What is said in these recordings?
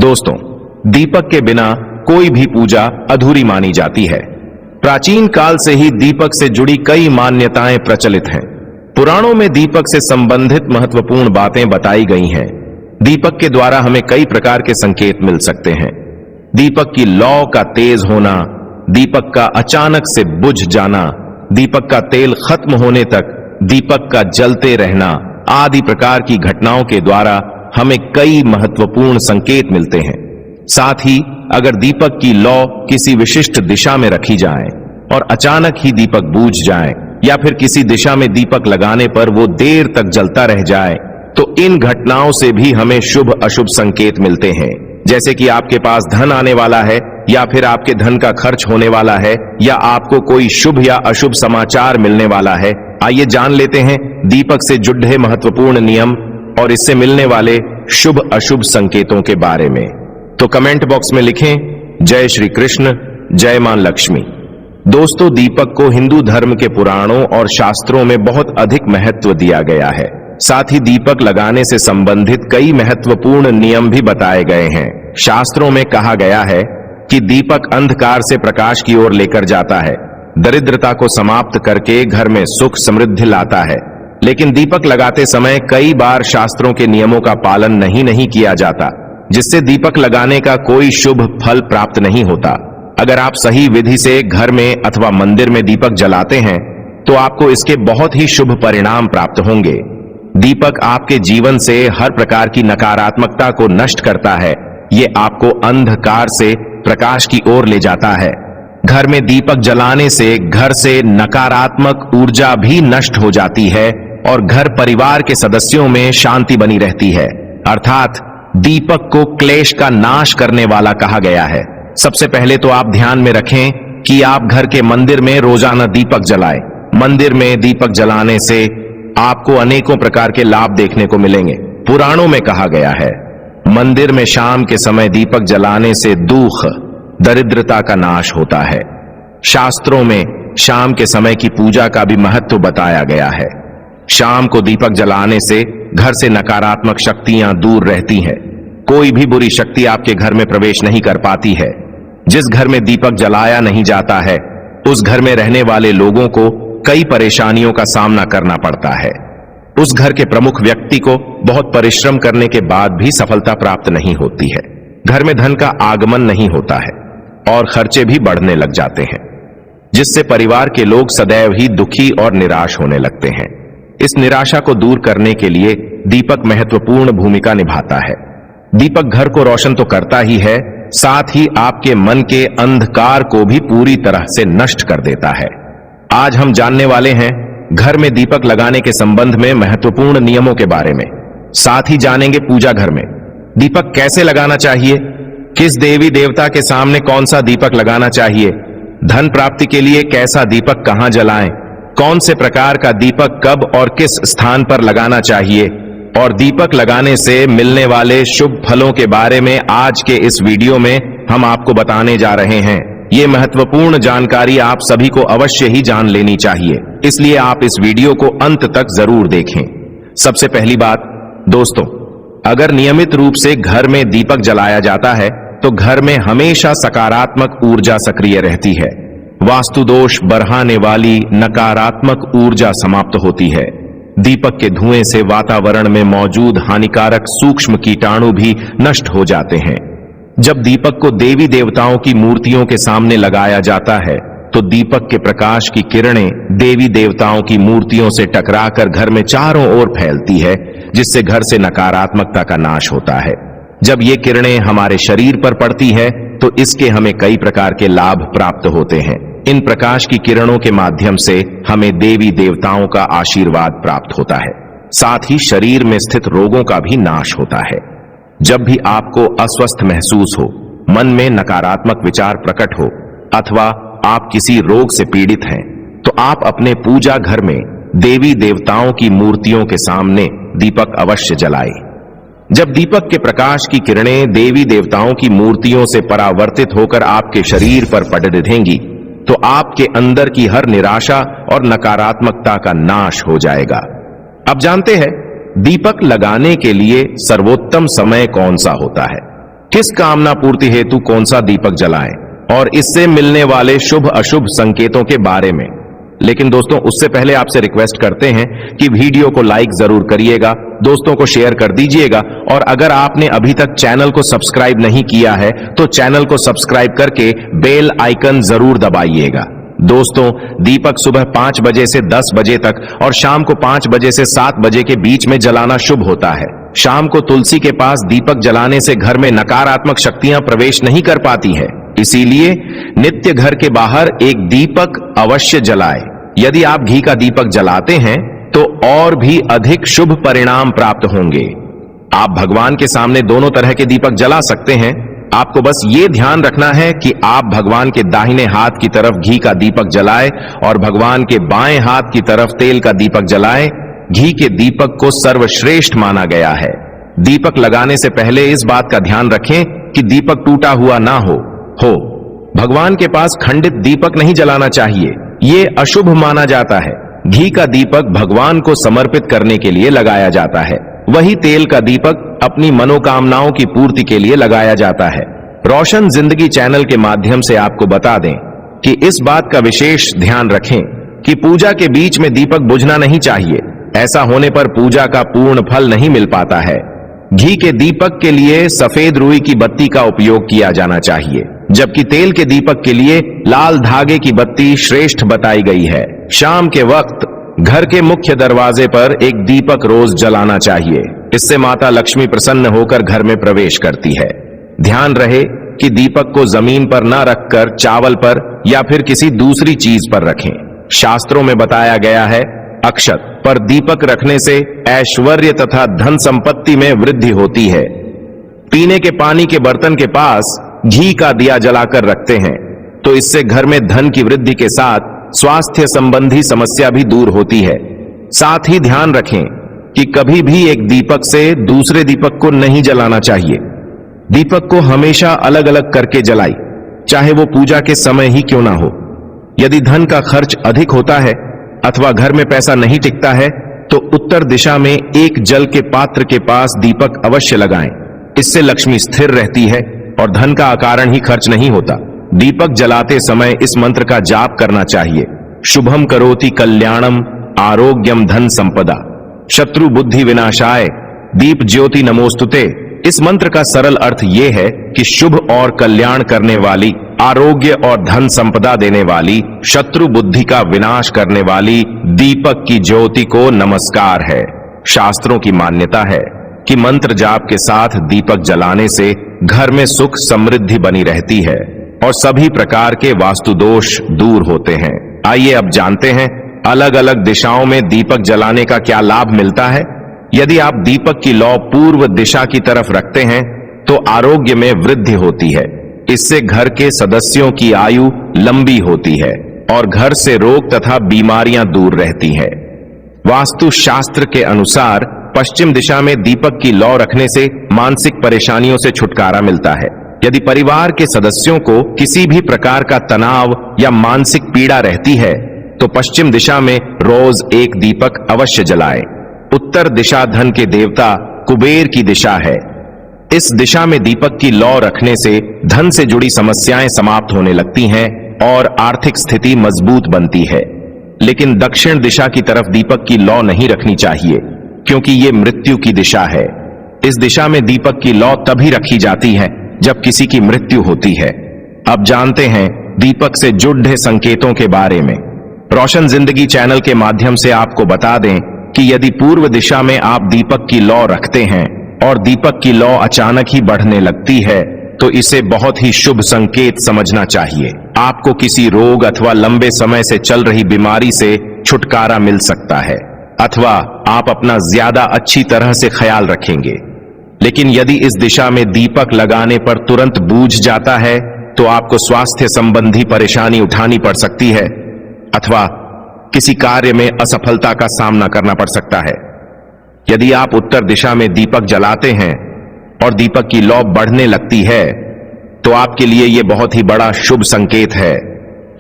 दोस्तों, दीपक के बिना कोई भी पूजा अधूरी मानी जाती है। प्राचीन काल से ही दीपक से जुड़ी कई मान्यताएं प्रचलित हैं। पुराणों में दीपक से संबंधित महत्वपूर्ण बातें बताई गई हैं। दीपक के द्वारा हमें कई प्रकार के संकेत मिल सकते हैं। दीपक की लौ का तेज होना, दीपक का अचानक से बुझ जाना, दीपक का तेल खत्म होने तक दीपक का जलते रहना आदि प्रकार की घटनाओं के द्वारा हमें कई महत्वपूर्ण संकेत मिलते हैं। साथ ही अगर दीपक की लौ किसी विशिष्ट दिशा में रखी जाए और अचानक ही दीपक बूझ जाए या फिर किसी दिशा में दीपक लगाने पर वो देर तक जलता रह जाए, तो इन घटनाओं से भी हमें शुभ अशुभ संकेत मिलते हैं। जैसे कि आपके पास धन आने वाला है या फिर आपके धन का खर्च होने वाला है या आपको कोई शुभ या अशुभ समाचार मिलने वाला है। आइए जान लेते हैं दीपक से जुड़े महत्वपूर्ण नियम और इससे मिलने वाले शुभ अशुभ संकेतों के बारे में। तो कमेंट बॉक्स में लिखें जय श्री कृष्ण, जय मां लक्ष्मी। दोस्तों, दीपक को हिंदू धर्म के पुराणों और शास्त्रों में बहुत अधिक महत्व दिया गया है। साथ ही दीपक लगाने से संबंधित कई महत्वपूर्ण नियम भी बताए गए हैं। शास्त्रों में कहा गया है कि दीपक अंधकार से प्रकाश की ओर लेकर जाता है, दरिद्रता को समाप्त करके घर में सुख समृद्धि लाता है। लेकिन दीपक लगाते समय कई बार शास्त्रों के नियमों का पालन नहीं किया जाता, जिससे दीपक लगाने का कोई शुभ फल प्राप्त नहीं होता। अगर आप सही विधि से घर में अथवा मंदिर में दीपक जलाते हैं तो आपको इसके बहुत ही शुभ परिणाम प्राप्त होंगे। दीपक आपके जीवन से हर प्रकार की नकारात्मकता को नष्ट करता है। ये आपको अंधकार से प्रकाश की ओर ले जाता है। घर में दीपक जलाने से घर से नकारात्मक ऊर्जा भी नष्ट हो जाती है और घर परिवार के सदस्यों में शांति बनी रहती है। अर्थात दीपक को क्लेश का नाश करने वाला कहा गया है। सबसे पहले तो आप ध्यान में रखें कि आप घर के मंदिर में रोजाना दीपक जलाएं। मंदिर में दीपक जलाने से आपको अनेकों प्रकार के लाभ देखने को मिलेंगे। पुराणों में कहा गया है, मंदिर में शाम के समय दीपक जलाने से दुख, दरिद्रता का नाश होता है। शास्त्रों में शाम के समय की पूजा का भी महत्व बताया गया है। शाम को दीपक जलाने से घर से नकारात्मक शक्तियां दूर रहती हैं। कोई भी बुरी शक्ति आपके घर में प्रवेश नहीं कर पाती है। जिस घर में दीपक जलाया नहीं जाता है, उस घर में रहने वाले लोगों को कई परेशानियों का सामना करना पड़ता है। उस घर के प्रमुख व्यक्ति को बहुत परिश्रम करने के बाद भी सफलता प्राप्त नहीं होती है। घर में धन का आगमन नहीं होता है और खर्चे भी बढ़ने लग जाते हैं, जिससे परिवार के लोग सदैव ही दुखी और निराश होने लगते हैं। इस निराशा को दूर करने के लिए दीपक महत्वपूर्ण भूमिका निभाता है। दीपक घर को रोशन तो करता ही है, साथ ही आपके मन के अंधकार को भी पूरी तरह से नष्ट कर देता है। आज हम जानने वाले हैं घर में दीपक लगाने के संबंध में महत्वपूर्ण नियमों के बारे में। साथ ही जानेंगे पूजा घर में दीपक कैसे लगाना चाहिए, किस देवी देवता के सामने कौन सा दीपक लगाना चाहिए, धन प्राप्ति के लिए कैसा दीपक कहां जलाएं, कौन से प्रकार का दीपक कब और किस स्थान पर लगाना चाहिए, और दीपक लगाने से मिलने वाले शुभ फलों के बारे में आज के इस वीडियो में हम आपको बताने जा रहे हैं। ये महत्वपूर्ण जानकारी आप सभी को अवश्य ही जान लेनी चाहिए, इसलिए आप इस वीडियो को अंत तक जरूर देखें। सबसे पहली बात दोस्तों, अगर नियमित रूप से घर में दीपक जलाया जाता है तो घर में हमेशा सकारात्मक ऊर्जा सक्रिय रहती है। वास्तु दोष बढ़ाने वाली नकारात्मक ऊर्जा समाप्त होती है। दीपक के धुएं से वातावरण में मौजूद हानिकारक सूक्ष्म कीटाणु भी नष्ट हो जाते हैं। जब दीपक को देवी देवताओं की मूर्तियों के सामने लगाया जाता है तो दीपक के प्रकाश की किरणें देवी देवताओं की मूर्तियों से टकराकर घर में चारों ओर फैलती है, जिससे घर से नकारात्मकता का नाश होता है। जब ये किरणें हमारे शरीर पर पड़ती है तो इसके हमें कई प्रकार के लाभ प्राप्त होते हैं। इन प्रकाश की किरणों के माध्यम से हमें देवी देवताओं का आशीर्वाद प्राप्त होता है। साथ ही शरीर में स्थित रोगों का भी नाश होता है। जब भी आपको अस्वस्थ महसूस हो, मन में नकारात्मक विचार प्रकट हो अथवा आप किसी रोग से पीड़ित हैं, तो आप अपने पूजा घर में देवी देवताओं की मूर्तियों के सामने दीपक अवश्य जलाएं। जब दीपक के प्रकाश की किरणें देवी देवताओं की मूर्तियों से परावर्तित होकर आपके शरीर पर पड़ दिखेंगी तो आपके अंदर की हर निराशा और नकारात्मकता का नाश हो जाएगा। अब जानते हैं दीपक लगाने के लिए सर्वोत्तम समय कौन सा होता है। किस कामना पूर्ति हेतु कौन सा दीपक जलाएं और इससे मिलने वाले शुभ अशुभ संकेतों के बारे में। लेकिन दोस्तों, उससे पहले आपसे रिक्वेस्ट करते हैं कि वीडियो को लाइक जरूर करिएगा, दोस्तों को शेयर कर दीजिएगा, और अगर आपने अभी तक चैनल को सब्सक्राइब नहीं किया है तो चैनल को सब्सक्राइब करके बेल आइकन जरूर दबाइएगा। दोस्तों, दीपक सुबह 5 बजे से 10 बजे तक और शाम को 5 बजे से 7 बजे के बीच में जलाना शुभ होता है। शाम को तुलसी के पास दीपक जलाने से घर में नकारात्मक शक्तियां प्रवेश नहीं कर पाती है, इसीलिए नित्य घर के बाहर एक दीपक अवश्य जलाए। यदि आप घी का दीपक जलाते हैं तो और भी अधिक शुभ परिणाम प्राप्त होंगे। आप भगवान के सामने दोनों तरह के दीपक जला सकते हैं। आपको बस ये ध्यान रखना है कि आप भगवान के दाहिने हाथ की तरफ घी का दीपक जलाएं और भगवान के बाएं हाथ की तरफ तेल का दीपक जलाएं। घी के दीपक को सर्वश्रेष्ठ माना गया है। दीपक लगाने से पहले इस बात का ध्यान रखें कि दीपक टूटा हुआ ना हो। भगवान के पास खंडित दीपक नहीं जलाना चाहिए, ये अशुभ माना जाता है। घी का दीपक भगवान को समर्पित करने के लिए लगाया जाता है, वही तेल का दीपक अपनी मनोकामनाओं की पूर्ति के लिए लगाया जाता है। रोशन जिंदगी चैनल के माध्यम से आपको बता दें कि इस बात का विशेष ध्यान रखें कि पूजा के बीच में दीपक बुझना नहीं चाहिए। ऐसा होने पर पूजा का पूर्ण फल नहीं मिल पाता है। घी के दीपक के लिए सफेद रुई की बत्ती का उपयोग किया जाना चाहिए, जबकि तेल के दीपक के लिए लाल धागे की बत्ती श्रेष्ठ बताई गई है। शाम के वक्त घर के मुख्य दरवाजे पर एक दीपक रोज जलाना चाहिए, इससे माता लक्ष्मी प्रसन्न होकर घर में प्रवेश करती है। ध्यान रहे कि दीपक को जमीन पर न रखकर चावल पर या फिर किसी दूसरी चीज पर रखें। शास्त्रों में बताया गया है, अक्षत पर दीपक रखने से ऐश्वर्य तथा धन संपत्ति में वृद्धि होती है। पीने के पानी के बर्तन के पास घी का दिया जलाकर रखते हैं तो इससे घर में धन की वृद्धि के साथ स्वास्थ्य संबंधी समस्या भी दूर होती है। साथ ही ध्यान रखें कि कभी भी एक दीपक से दूसरे दीपक को नहीं जलाना चाहिए। दीपक को हमेशा अलग अलग करके जलाई, चाहे वो पूजा के समय ही क्यों ना हो। यदि धन का खर्च अधिक होता है अथवा घर में पैसा नहीं टिकता है तो उत्तर दिशा में एक जल के पात्र के पास दीपक अवश्य लगाएं। इससे लक्ष्मी स्थिर रहती है और धन का अकारण ही खर्च नहीं होता। दीपक जलाते समय इस मंत्र का जाप करना चाहिए, शुभम करोति कल्याणम आरोग्यम धन संपदा शत्रु बुद्धि विनाशाय दीप ज्योति नमोस्तुते। इस मंत्र का सरल अर्थ यह है कि शुभ और कल्याण करने वाली, आरोग्य और धन संपदा देने वाली, शत्रु बुद्धि का विनाश करने वाली दीपक की ज्योति को नमस्कार है। शास्त्रों की मान्यता है कि मंत्र जाप के साथ दीपक जलाने से घर में सुख समृद्धि बनी रहती है और सभी प्रकार के वास्तु दोष दूर होते हैं। आइए अब जानते हैं अलग अलग दिशाओं में दीपक जलाने का क्या लाभ मिलता है। यदि आप दीपक की लौ पूर्व दिशा की तरफ रखते हैं तो आरोग्य में वृद्धि होती है। इससे घर के सदस्यों की आयु लंबी होती है और घर से रोग तथा बीमारियां दूर रहती हैं। वास्तु शास्त्र के अनुसार पश्चिम दिशा में दीपक की लौ रखने से मानसिक परेशानियों से छुटकारा मिलता है। यदि परिवार के सदस्यों को किसी भी प्रकार का तनाव या मानसिक पीड़ा रहती है तो पश्चिम दिशा में रोज एक दीपक अवश्य जलाएं। उत्तर दिशा धन के देवता कुबेर की दिशा है। इस दिशा में दीपक की लौ रखने से धन से जुड़ी समस्याएं समाप्त होने लगती हैं और आर्थिक स्थिति मजबूत बनती है। लेकिन दक्षिण दिशा की तरफ दीपक की लौ नहीं रखनी चाहिए, क्योंकि ये मृत्यु की दिशा है। इस दिशा में दीपक की लौ तभी रखी जाती है जब किसी की मृत्यु होती है। अब जानते हैं दीपक से जुड़े संकेतों के बारे में। रोशन जिंदगी चैनल के माध्यम से आपको बता दें कि यदि पूर्व दिशा में आप दीपक की लौ रखते हैं और दीपक की लौ अचानक ही बढ़ने लगती है तो इसे बहुत ही शुभ संकेत समझना चाहिए। आपको किसी रोग अथवा लंबे समय से चल रही बीमारी से छुटकारा मिल सकता है अथवा आप अपना ज्यादा अच्छी तरह से ख्याल रखेंगे। लेकिन यदि इस दिशा में दीपक लगाने पर तुरंत बूझ जाता है तो आपको स्वास्थ्य संबंधी परेशानी उठानी पड़ सकती है अथवा किसी कार्य में असफलता का सामना करना पड़ सकता है। यदि आप उत्तर दिशा में दीपक जलाते हैं और दीपक की लौ बढ़ने लगती है तो आपके लिए यह बहुत ही बड़ा शुभ संकेत है।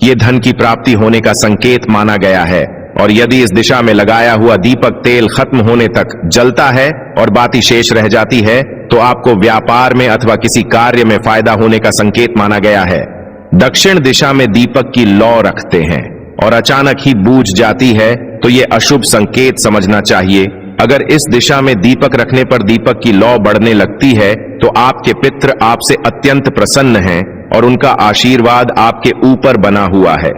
यह धन की प्राप्ति होने का संकेत माना गया है और यदि इस दिशा में लगाया हुआ दीपक तेल खत्म होने तक जलता है और बाती शेष रह जाती है तो आपको व्यापार में अथवा किसी कार्य में फायदा होने का संकेत माना गया है। दक्षिण दिशा में दीपक की लौ रखते हैं और अचानक ही बूझ जाती है तो ये अशुभ संकेत समझना चाहिए। अगर इस दिशा में दीपक रखने पर दीपक की लौ बढ़ने लगती है तो आपके पितृ आपसे अत्यंत प्रसन्न हैं और उनका आशीर्वाद आपके ऊपर बना हुआ है।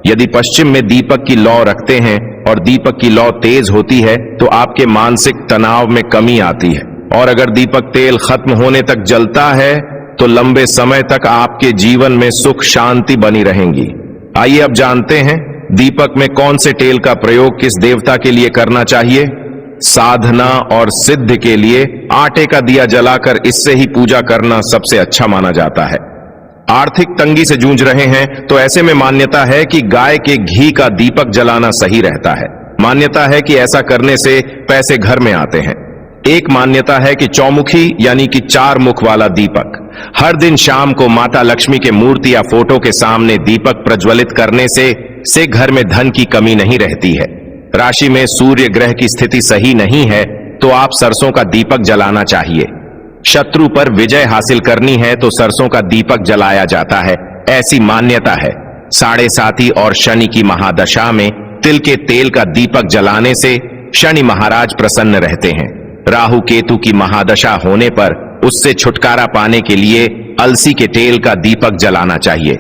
यदि पश्चिम में दीपक की लौ रखते हैं और दीपक की लौ तेज होती है तो आपके मानसिक तनाव में कमी आती है, और अगर दीपक तेल खत्म होने तक जलता है तो लंबे समय तक आपके जीवन में सुख शांति बनी रहेंगी। आइए अब जानते हैं दीपक में कौन से तेल का प्रयोग किस देवता के लिए करना चाहिए। साधना और सिद्ध के लिए आटे का दिया जलाकर इससे ही पूजा करना सबसे अच्छा माना जाता है। आर्थिक तंगी से जूझ रहे हैं तो ऐसे में मान्यता है कि गाय के घी का दीपक जलाना सही रहता है। मान्यता है कि ऐसा करने से पैसे घर में आते हैं। एक मान्यता है कि चौमुखी यानी कि 4 मुख वाला दीपक हर दिन शाम को माता लक्ष्मी के मूर्ति या फोटो के सामने दीपक प्रज्वलित करने से घर में धन की कमी नहीं रहती है। राशि में सूर्य ग्रह की स्थिति सही नहीं है तो आप सरसों का दीपक जलाना चाहिए। शत्रु पर विजय हासिल करनी है तो सरसों का दीपक जलाया जाता है, ऐसी मान्यता है। 7.5 और शनि की महादशा में तिल के तेल का दीपक जलाने से शनि महाराज प्रसन्न रहते हैं। राहु केतु की महादशा होने पर उससे छुटकारा पाने के लिए अलसी के तेल का दीपक जलाना चाहिए।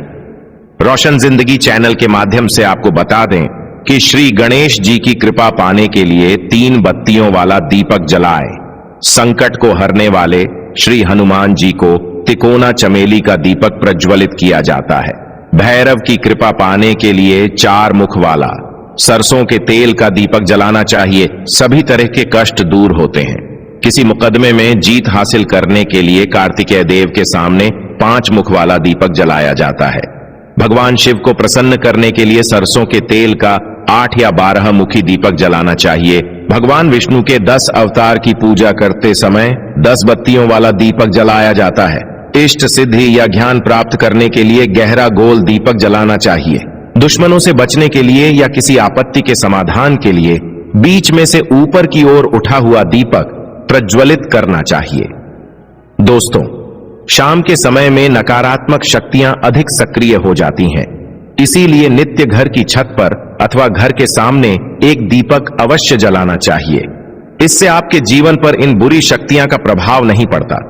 रोशन जिंदगी चैनल के माध्यम से आपको बता दें कि श्री गणेश जी की कृपा पाने के लिए 3 बत्तियों वाला दीपक जलाएं। संकट को हरने वाले श्री हनुमान जी को तिकोना चमेली का दीपक प्रज्वलित किया जाता है। भैरव की कृपा पाने के लिए 4 मुख वाला सरसों के तेल का दीपक जलाना चाहिए। सभी तरह के कष्ट दूर होते हैं। किसी मुकदमे में जीत हासिल करने के लिए कार्तिकेय देव के सामने 5 मुख वाला दीपक जलाया जाता है। भगवान शिव को प्रसन्न करने के लिए सरसों के तेल का 8 या 12 मुखी दीपक जलाना चाहिए। भगवान विष्णु के 10 अवतार की पूजा करते समय 10 बत्तियों वाला दीपक जलाया जाता है। इष्ट सिद्धि या ज्ञान प्राप्त करने के लिए गहरा गोल दीपक जलाना चाहिए। दुश्मनों से बचने के लिए या किसी आपत्ति के समाधान के लिए बीच में से ऊपर की ओर उठा हुआ दीपक प्रज्वलित करना चाहिए। दोस्तों, शाम के समय में नकारात्मक शक्तियां अधिक सक्रिय हो जाती हैं, इसीलिए नित्य घर की छत पर अथवा घर के सामने एक दीपक अवश्य जलाना चाहिए। इससे आपके जीवन पर इन बुरी शक्तियां का प्रभाव नहीं पड़ता।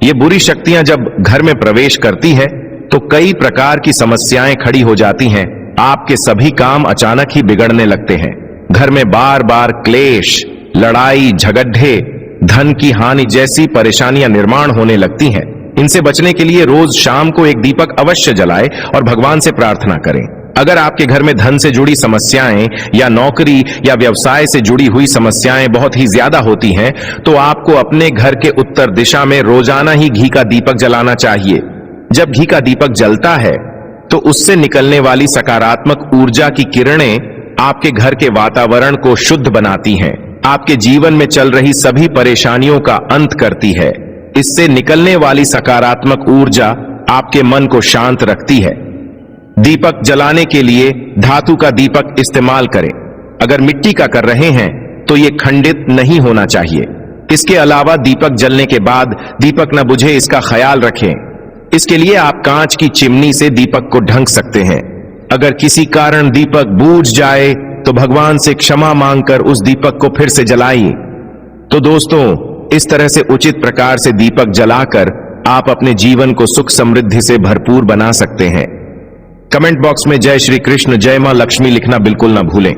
ये बुरी शक्तियां जब घर में प्रवेश करती है तो कई प्रकार की समस्याएं खड़ी हो जाती हैं। आपके सभी काम अचानक ही बिगड़ने लगते हैं। घर में बार बार क्लेश, लड़ाई झगड़े, धन की हानि जैसी परेशानियां निर्माण होने लगती हैं। इनसे बचने के लिए रोज शाम को एक दीपक अवश्य जलाएं और भगवान से प्रार्थना करें। अगर आपके घर में धन से जुड़ी समस्याएं या नौकरी या व्यवसाय से जुड़ी हुई समस्याएं बहुत ही ज्यादा होती हैं तो आपको अपने घर के उत्तर दिशा में रोजाना ही घी का दीपक जलाना चाहिए। जब घी का दीपक जलता है तो उससे निकलने वाली सकारात्मक ऊर्जा की किरणें आपके घर के वातावरण को शुद्ध बनाती हैं, आपके जीवन में चल रही सभी परेशानियों का अंत करती है। इससे निकलने वाली सकारात्मक ऊर्जा आपके मन को शांत रखती है। दीपक जलाने के लिए धातु का दीपक इस्तेमाल करें। अगर मिट्टी का कर रहे हैं तो यह खंडित नहीं होना चाहिए। इसके अलावा दीपक जलने के बाद दीपक न बुझे इसका ख्याल रखें। इसके लिए आप कांच की चिमनी से दीपक को ढक सकते हैं। अगर किसी कारण दीपक बूझ जाए तो भगवान से क्षमा मांगकर उस दीपक को फिर से जलाइए। तो दोस्तों, इस तरह से उचित प्रकार से दीपक जलाकर आप अपने जीवन को सुख समृद्धि से भरपूर बना सकते हैं। कमेंट बॉक्स में जय श्री कृष्ण, जय मां लक्ष्मी लिखना बिल्कुल ना भूलें।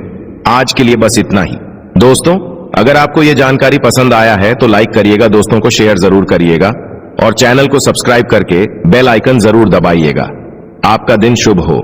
आज के लिए बस इतना ही। दोस्तों, अगर आपको यह जानकारी पसंद आया है तो लाइक करिएगा, दोस्तों को शेयर जरूर करिएगा और चैनल को सब्सक्राइब करके बेल आइकन जरूर दबाइएगा। आपका दिन शुभ हो।